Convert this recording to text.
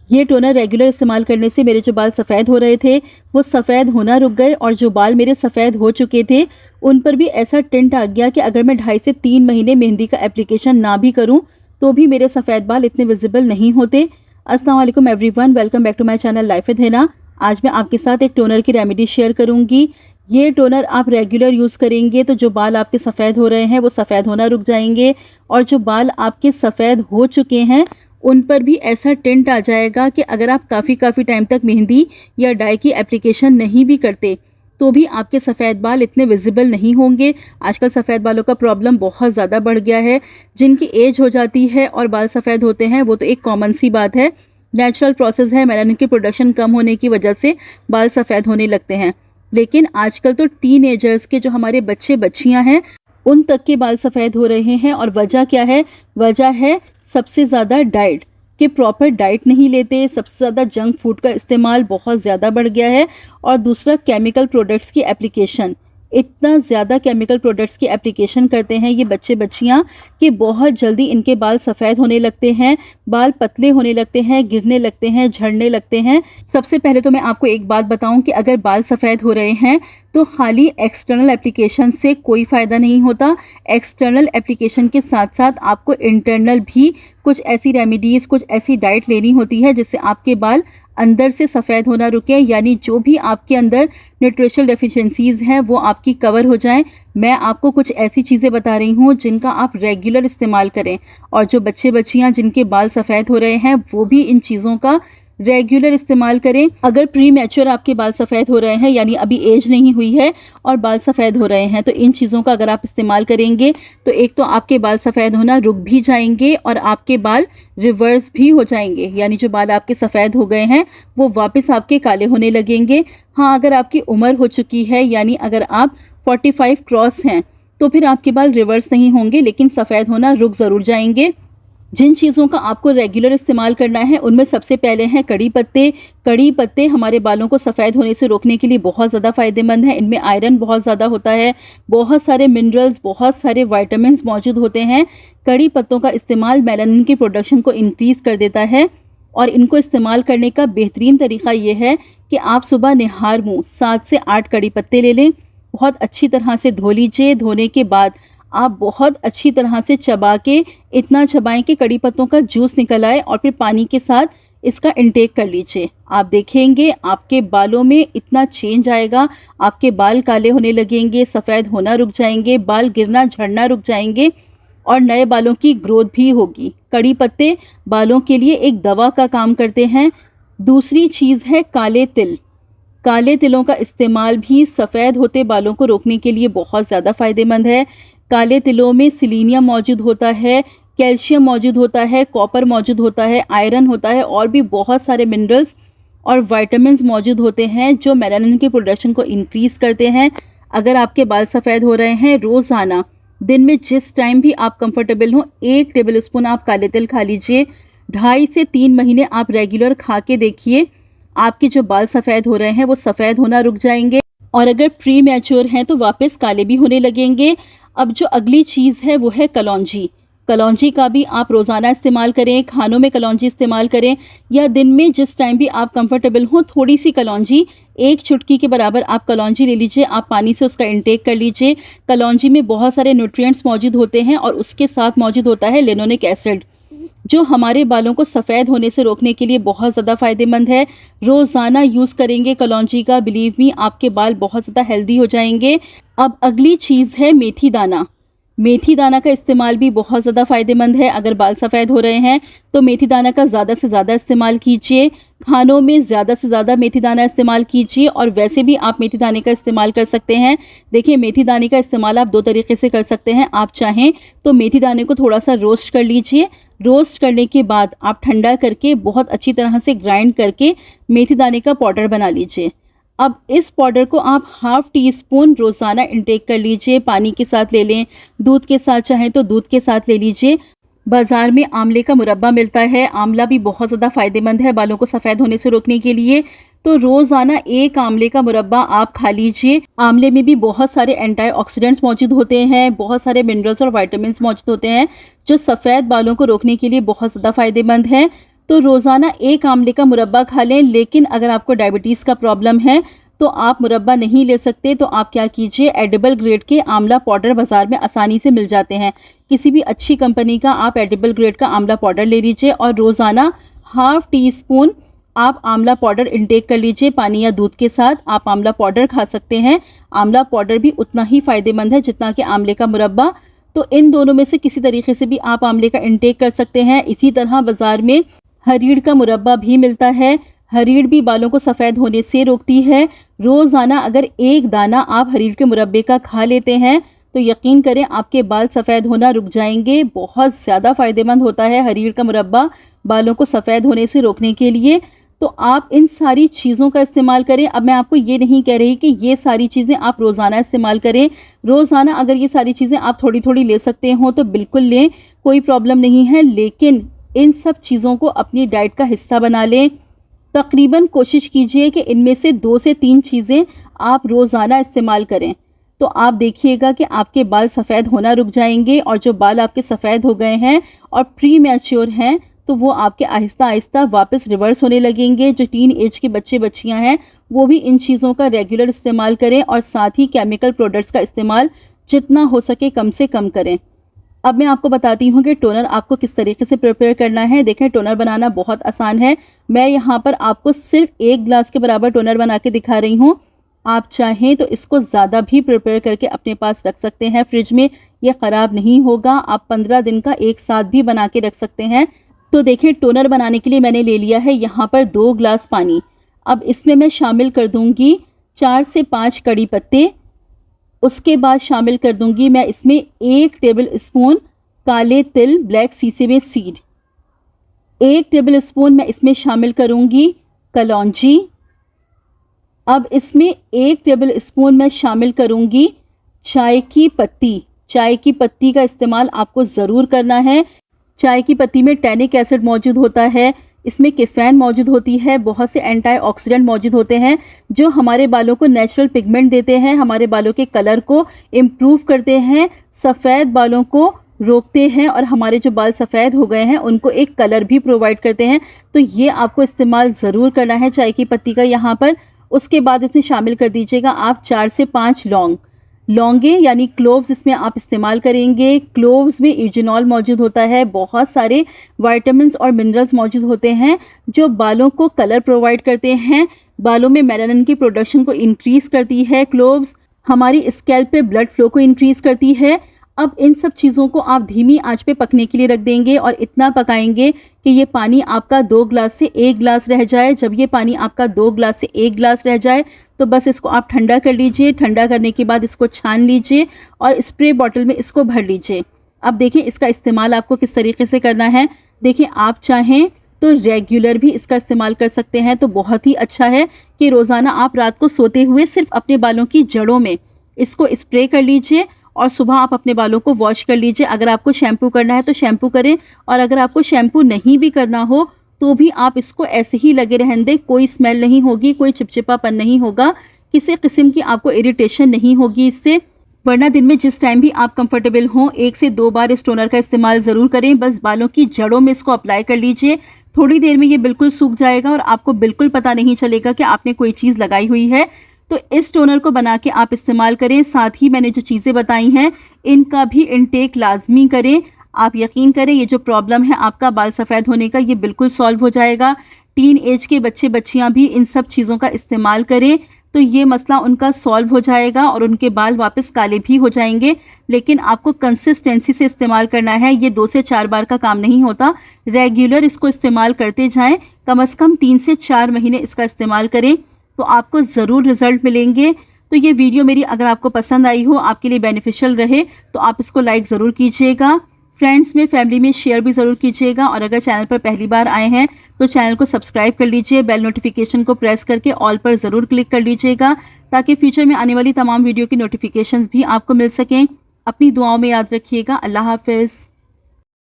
ये toner regular इस्तेमाल करने से मेरे जो बाल सफ़ेद हो रहे थे वो सफ़ेद होना रुक गए, और जो बाल मेरे सफ़ेद हो चुके थे उन पर भी ऐसा टिंट आ गया कि अगर मैं 2.5 से 3 महीने मेहंदी का एप्लीकेशन ना भी करूं तो भी मेरे सफ़ेद बाल इतने विजिबल नहीं होते। अस्सलाम वालेकुम everyone, welcome back to my channel life with Hina. आज मैं आपके साथ एक टोनर की रेमेडी शेयर करूंगी। ये टोनर आप रेगुलर यूज़ करेंगे तो जो बाल आपके सफ़ेद हो रहे हैं वो सफ़ेद होना रुक जाएंगे, और जो बाल आपके सफ़ेद हो चुके हैं उन पर भी ऐसा टिंट आ जाएगा कि अगर आप काफ़ी टाइम तक मेहंदी या डाई की एप्लीकेशन नहीं भी करते तो भी आपके सफ़ेद बाल इतने विजिबल नहीं होंगे। आजकल सफ़ेद बालों का प्रॉब्लम बहुत ज़्यादा बढ़ गया है। जिनकी एज हो जाती है और बाल सफ़ेद होते हैं वो तो एक कॉमन सी बात है, नेचुरल प्रोसेस है। मेलानिन की प्रोडक्शन कम होने की वजह से बाल सफ़ेद होने लगते हैं। लेकिन आजकल तो टीनेजर्स के जो हमारे बच्चे बच्चियां हैं उन तक के बाल सफ़ेद हो रहे हैं। और वजह क्या है? वजह है सबसे ज़्यादा डाइट, कि प्रॉपर डाइट नहीं लेते। सबसे ज़्यादा जंक फूड का इस्तेमाल बहुत ज़्यादा बढ़ गया है, और दूसरा केमिकल प्रोडक्ट्स की एप्लीकेशन। इतना ज़्यादा केमिकल प्रोडक्ट्स की एप्लीकेशन करते हैं ये बच्चे बच्चियाँ कि बहुत जल्दी इनके बाल सफ़ेद होने लगते हैं, बाल पतले होने लगते हैं, गिरने लगते हैं, झड़ने लगते हैं। सबसे पहले तो मैं आपको एक बात बताऊं कि अगर बाल सफ़ेद हो रहे हैं तो खाली एक्सटर्नल एप्लीकेशन से कोई फ़ायदा नहीं होता। एक्सटर्नल एप्लीकेशन के साथ साथ आपको इंटरनल भी कुछ ऐसी रेमेडीज़, कुछ ऐसी डाइट लेनी होती है जिससे आपके बाल अंदर से सफ़ेद होना रुके, यानी जो भी आपके अंदर न्यूट्रिशनल डेफिशिएंसीज़ हैं वो आपकी कवर हो जाएं। मैं आपको कुछ ऐसी चीज़ें बता रही हूँ जिनका आप रेगुलर इस्तेमाल करें, और जो बच्चे बच्चियाँ जिनके बाल सफ़ेद हो रहे हैं वो भी इन चीज़ों का रेगुलर इस्तेमाल करें। अगर प्री मैच्योर आपके बाल सफ़ेद हो रहे हैं, यानी अभी एज नहीं हुई है और बाल सफ़ेद हो रहे हैं, तो इन चीज़ों का अगर आप इस्तेमाल करेंगे तो एक तो आपके बाल सफ़ेद होना रुक भी जाएंगे और आपके बाल रिवर्स भी हो जाएंगे, यानी जो बाल आपके सफ़ेद हो गए हैं वो वापस आपके काले होने लगेंगे। हाँ, अगर आपकी उम्र हो चुकी है, यानी अगर आप 45 क्रॉस हैं, तो फिर आपके बाल रिवर्स नहीं होंगे लेकिन सफ़ेद होना रुक ज़रूर जाएंगे। जिन चीज़ों का आपको रेगुलर इस्तेमाल करना है उनमें सबसे पहले हैं कड़ी पत्ते। कड़ी पत्ते हमारे बालों को सफ़ेद होने से रोकने के लिए बहुत ज़्यादा फ़ायदेमंद हैं। इनमें आयरन बहुत ज़्यादा होता है, बहुत सारे मिनरल्स, बहुत सारे वाइटामिन्स मौजूद होते हैं। कड़ी पत्तों का इस्तेमाल मेलानिन की प्रोडक्शन को इंक्रीज़ कर देता है, और इनको इस्तेमाल करने का बेहतरीन तरीका ये है कि आप सुबह निहार मुँह 7 से 8 कड़ी पत्ते ले लें, बहुत अच्छी तरह से धो लीजिए। धोने के बाद आप बहुत अच्छी तरह से चबा के, इतना चबाएं कि कड़ी पत्तों का जूस निकल आए, और फिर पानी के साथ इसका इंटेक कर लीजिए। आप देखेंगे आपके बालों में इतना चेंज आएगा, आपके बाल काले होने लगेंगे, सफ़ेद होना रुक जाएंगे, बाल गिरना झड़ना रुक जाएंगे, और नए बालों की ग्रोथ भी होगी। कड़ी पत्ते बालों के लिए एक दवा का काम करते हैं। दूसरी चीज़ है काले तिल। काले तिलों का इस्तेमाल भी सफ़ेद होते बालों को रोकने के लिए बहुत ज़्यादा फ़ायदेमंद है। काले तिलों में सिलीनियम मौजूद होता है, कैल्शियम मौजूद होता है, कॉपर मौजूद होता है, आयरन होता है, और भी बहुत सारे मिनरल्स और विटामिन्स मौजूद होते हैं जो मेलानिन की प्रोडक्शन को इंक्रीज़ करते हैं। अगर आपके बाल सफ़ेद हो रहे हैं, रोज़ाना दिन में जिस टाइम भी आप कंफर्टेबल हों 1 टेबल स्पून आप काले तिल खा लीजिए। 2.5 से 3 महीने आप रेगुलर खा के देखिए, आपके जो बाल सफ़ेद हो रहे हैं वो सफ़ेद होना रुक जाएंगे, और अगर प्री मैच्योर हैं तो वापस काले भी होने लगेंगे। अब जो अगली चीज़ है वो है कलौंजी। कलौंजी का भी आप रोज़ाना इस्तेमाल करें, खानों में कलौंजी इस्तेमाल करें, या दिन में जिस टाइम भी आप कंफर्टेबल हों थोड़ी सी कलौंजी, 1 चुटकी के बराबर आप कलौंजी ले लीजिए। आप पानी से उसका इंटेक कर लीजिए। कलौंजी में बहुत सारे न्यूट्रिएंट्स मौजूद होते हैं, और उसके साथ मौजूद होता है लिनोलिक एसिड, जो हमारे बालों को सफ़ेद होने से रोकने के लिए बहुत ज़्यादा फ़ायदेमंद है। रोज़ाना यूज़ करेंगे कलौंजी का, बिलीव मी आपके बाल बहुत ज़्यादा हेल्दी हो जाएंगे। अब अगली चीज़ है मेथी दाना। मेथी दाना का इस्तेमाल भी बहुत ज़्यादा फ़ायदेमंद है। अगर बाल सफ़ेद हो रहे हैं तो मेथी दाना का ज़्यादा से ज़्यादा इस्तेमाल कीजिए। खानों में ज़्यादा से ज़्यादा मेथी दाना इस्तेमाल कीजिए, और वैसे भी आप मेथी दाने का इस्तेमाल कर सकते हैं। देखिए, मेथी दाने का इस्तेमाल आप 2 तरीके से कर सकते हैं। आप चाहें तो मेथी दाने को थोड़ा सा रोस्ट कर लीजिए। रोस्ट करने के बाद आप ठंडा करके बहुत अच्छी तरह से ग्राइंड करके मेथी दाने का पाउडर बना लीजिए। अब इस पाउडर को आप 1/2 टीस्पून रोज़ाना इंटेक कर लीजिए। पानी के साथ ले लें, दूध के साथ चाहें तो दूध के साथ ले लीजिए। बाज़ार में आंवले का मुरब्बा मिलता है। आंवला भी बहुत ज़्यादा फ़ायदेमंद है बालों को सफ़ेद होने से रोकने के लिए। तो रोज़ाना 1 आंवले का मुरब्बा आप खा लीजिए। आंवले में भी बहुत सारे एंटीऑक्सीडेंट्स मौजूद होते हैं, बहुत सारे मिनरल्स और विटामिन्स मौजूद होते हैं जो सफ़ेद बालों को रोकने के लिए बहुत ज़्यादा फ़ायदेमंद हैं। तो रोज़ाना 1 आंवले का मुरब्बा खा लें। लेकिन अगर आपको डायबिटीज़ का प्रॉब्लम है तो आप मुरब्बा नहीं ले सकते, तो आप क्या कीजिए, एडिबल ग्रेड के आंवला पाउडर बाज़ार में आसानी से मिल जाते हैं। किसी भी अच्छी कंपनी का आप एडिबल ग्रेड का आंवला पाउडर ले लीजिए और रोज़ाना ½ टीस्पून आप आंवला पाउडर इंटेक कर लीजिए। पानी या दूध के साथ आप आंवला पाउडर खा सकते हैं। आंवला पाउडर भी उतना ही फ़ायदेमंद है जितना कि आंवले का मुरब्बा। तो इन दोनों में से किसी तरीके से भी आप आंवले का इंटेक कर सकते हैं। इसी तरह बाज़ार में हरीड़ का मुरब्बा भी मिलता है। हरीड़ भी बालों को सफ़ेद होने से रोकती है। रोज़ाना अगर 1 दाना आप हरीड़ के मुरब्बे का खा लेते हैं तो यकीन करें आपके बाल सफ़ेद होना रुक जाएंगे। बहुत ज़्यादा फ़ायदेमंद होता है हरीड़ का मुरब्बा बालों को सफ़ेद होने से रोकने के लिए। तो आप इन सारी चीज़ों का इस्तेमाल करें। अब मैं आपको ये नहीं कह रही कि ये सारी चीज़ें आप रोज़ाना इस्तेमाल करें। रोज़ाना अगर ये सारी चीज़ें आप थोड़ी थोड़ी ले सकते हो तो बिल्कुल लें, कोई प्रॉब्लम नहीं है। लेकिन इन सब चीज़ों को अपनी डाइट का हिस्सा बना लें। तकरीबन कोशिश कीजिए कि इनमें से 2 से 3 चीज़ें आप रोज़ाना इस्तेमाल करें। तो आप देखिएगा कि आपके बाल सफ़ेद होना रुक जाएंगे और जो बाल आपके सफ़ेद हो गए हैं और प्री मैच्योर हैं तो वो आपके आहिस्ता आहिस्ता वापस रिवर्स होने लगेंगे। जो टीन एज के बच्चे बच्चियां हैं वो भी इन चीज़ों का रेगुलर इस्तेमाल करें और साथ ही केमिकल प्रोडक्ट्स का इस्तेमाल जितना हो सके कम से कम करें। अब मैं आपको बताती हूँ कि टोनर आपको किस तरीके से प्रिपेयर करना है। देखें, टोनर बनाना बहुत आसान है। मैं यहाँ पर आपको सिर्फ 1 ग्लास के बराबर टोनर बना के दिखा रही हूँ। आप चाहें तो इसको ज़्यादा भी प्रिपेयर करके अपने पास रख सकते हैं फ्रिज में, ये ख़राब नहीं होगा। आप 15 दिन का एक साथ भी बना के रख सकते हैं। तो देखिए, टोनर बनाने के लिए मैंने ले लिया है यहाँ पर 2 ग्लास पानी। अब इसमें मैं शामिल कर दूँगी 4 से 5 कड़ी पत्ते। उसके बाद शामिल कर दूंगी मैं इसमें 1 टेबल स्पून काले तिल ब्लैक सीसेमे सीड। 1 टेबल स्पून मैं इसमें शामिल करूंगी कलौंजी। अब इसमें 1 टेबल स्पून मैं शामिल करूंगी चाय की पत्ती। चाय की पत्ती का इस्तेमाल आपको ज़रूर करना है। चाय की पत्ती में टैनिक एसिड मौजूद होता है, इसमें कैफीन मौजूद होती है, बहुत से एंटीऑक्सीडेंट मौजूद होते हैं जो हमारे बालों को नेचुरल पिगमेंट देते हैं, हमारे बालों के कलर को इम्प्रूव करते हैं, सफ़ेद बालों को रोकते हैं और हमारे जो बाल सफ़ेद हो गए हैं उनको एक कलर भी प्रोवाइड करते हैं। तो ये आपको इस्तेमाल ज़रूर करना है चाय की पत्ती का यहाँ पर। उसके बाद इसमें शामिल कर दीजिएगा आप 4 से 5 लौंगे यानी क्लोव्स इसमें आप इस्तेमाल करेंगे। क्लोव्स में यूजिनॉल मौजूद होता है, बहुत सारे विटामिन्स और मिनरल्स मौजूद होते हैं जो बालों को कलर प्रोवाइड करते हैं, बालों में मेलानिन की प्रोडक्शन को इंक्रीज़ करती है। क्लोव्स हमारी स्कैल्प पे ब्लड फ्लो को इंक्रीज़ करती है। अब इन सब चीज़ों को आप धीमी आंच पे पकने के लिए रख देंगे और इतना पकाएंगे कि ये पानी आपका 2 ग्लास से 1 ग्लास रह जाए। जब ये पानी आपका 2 ग्लास से 1 ग्लास रह जाए तो बस इसको आप ठंडा कर लीजिए। ठंडा करने के बाद इसको छान लीजिए और स्प्रे बॉटल में इसको भर लीजिए। अब देखिए इसका इस्तेमाल आपको किस तरीके से करना है। देखिए, आप चाहें तो रेगुलर भी इसका इस्तेमाल कर सकते हैं। तो बहुत ही अच्छा है कि रोज़ाना आप रात को सोते हुए सिर्फ अपने बालों की जड़ों में इसको स्प्रे कर लीजिए और सुबह आप अपने बालों को वॉश कर लीजिए। अगर आपको शैम्पू करना है तो शैम्पू करें और अगर आपको शैम्पू नहीं भी करना हो तो भी आप इसको ऐसे ही लगे रहने दें। कोई स्मेल नहीं होगी, कोई चिपचिपापन नहीं होगा, किसी किस्म की आपको इरिटेशन नहीं होगी इससे। वरना दिन में जिस टाइम भी आप कंफर्टेबल हों 1 से 2 बार इस टोनर का इस्तेमाल ज़रूर करें। बस बालों की जड़ों में इसको अप्लाई कर लीजिए। थोड़ी देर में ये बिल्कुल सूख जाएगा और आपको बिल्कुल पता नहीं चलेगा कि आपने कोई चीज़ लगाई हुई है। तो इस टोनर को बना के आप इस्तेमाल करें। साथ ही मैंने जो चीज़ें बताई हैं इनका भी इंटेक लाजमी करें। आप यकीन करें ये जो प्रॉब्लम है आपका बाल सफ़ेद होने का ये बिल्कुल सॉल्व हो जाएगा। टीन एज के बच्चे बच्चियां भी इन सब चीज़ों का इस्तेमाल करें तो ये मसला उनका सॉल्व हो जाएगा और उनके बाल वापस काले भी हो जाएंगे। लेकिन आपको कंसिस्टेंसी से इस्तेमाल करना है, ये 2 से 4 बार का काम नहीं होता। रेगुलर इसको इस्तेमाल करते जाएं, कम से कम 3 से 4 महीने इसका इस्तेमाल करें तो आपको ज़रूर रिज़ल्ट मिलेंगे। तो ये वीडियो मेरी अगर आपको पसंद आई हो, आपके लिए बेनिफिशियल रहे तो आप इसको लाइक ज़रूर कीजिएगा, फ्रेंड्स में फैमिली में शेयर भी ज़रूर कीजिएगा और अगर चैनल पर पहली बार आए हैं तो चैनल को सब्सक्राइब कर लीजिए। बेल नोटिफिकेशन को प्रेस करके ऑल पर ज़रूर क्लिक कर लीजिएगा ताकि फ्यूचर में आने वाली तमाम वीडियो की नोटिफिकेशंस भी आपको मिल सकें। अपनी दुआओं में याद रखिएगा। अल्लाह हाफ़िज़।